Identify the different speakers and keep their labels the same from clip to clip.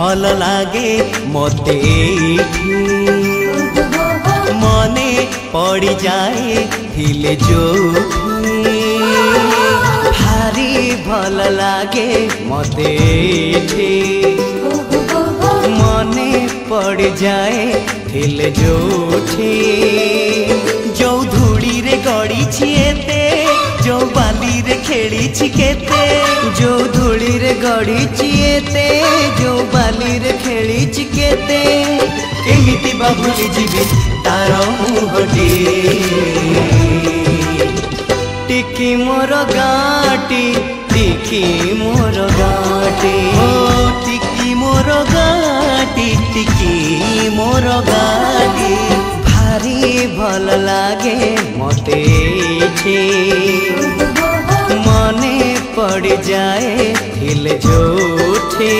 Speaker 1: भल लागे मते मने पड़ी जाए हिले जो भारी भल लागे मते मने पड़ जाए हिले जोठी जो धूड़ी रे गड़ी छिएते जो बाली रे खेली छिकेते जो धूड़ी रे गड़ी छिएते जो बाली रे खेली छिकेते केमिति बा भूली जीवी तार मुहटी टिकी मोर गाटी टिकी मोर गाटी ओ टिकी मोर गाटी टिकी मोर गाटी भारी भल लागे मते मने पड़ जाए हिल जोठे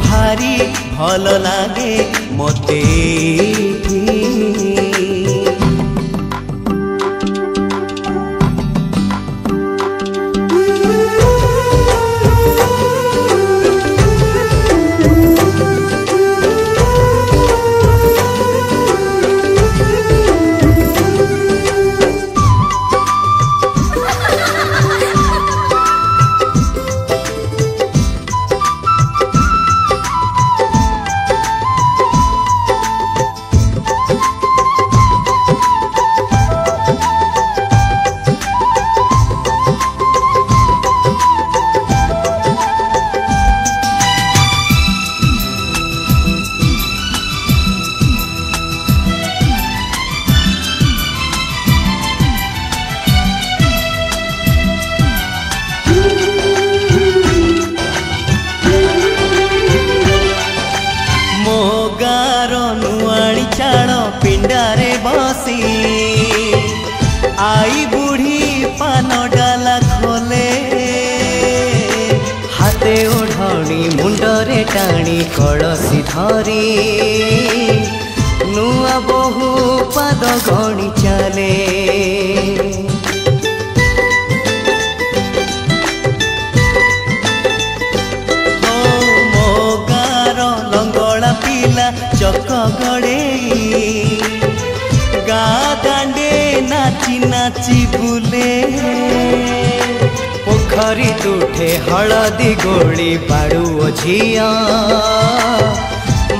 Speaker 1: भारी भल लागे मते पिंडारे बसी आई बुढ़ी पान डाला खोले हाथे ओढ़णी मुंडरे टाणी कलसी धरी नुआ बहु पाद गणी चले मो गार लंगड़ा पिला चक गड़े गा दांडे नाची नाची बुले पोखरी तुठे हलदी गोली बाड़ू झिया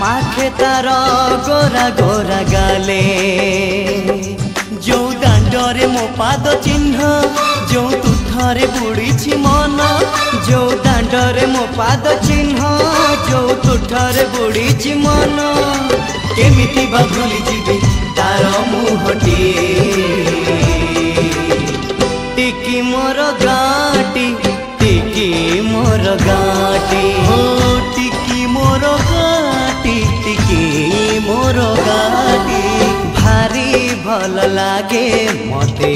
Speaker 1: माखे तार गोरा गोरा गाले जो दांडरे मो पाद चिन्ह जो तुठरे बुड़ी मन जो दांडरे मो पाद चिन्ह जो तुठरे बुड़ी मन केमिति बा भूली जीवी तार मुहटी टिकी मोर गाटी टिकी मोर गाटी हो टिकी मोर गाटी टिकी मोर गाटी भारी भल लागे मते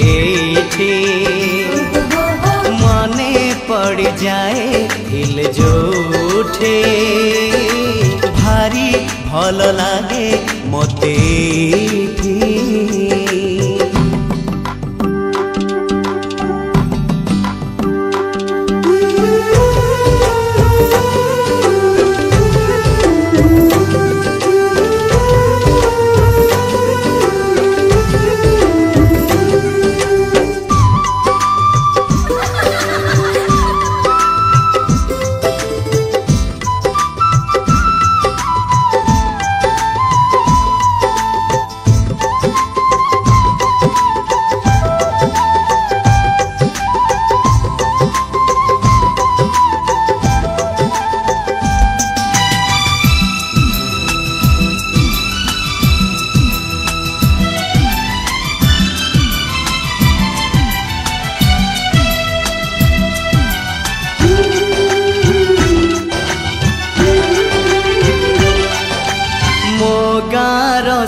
Speaker 1: मने पड़ जाए हिल जोठे भारी भल लागे मते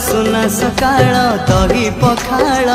Speaker 1: सुना सकाळ दही पखाळ।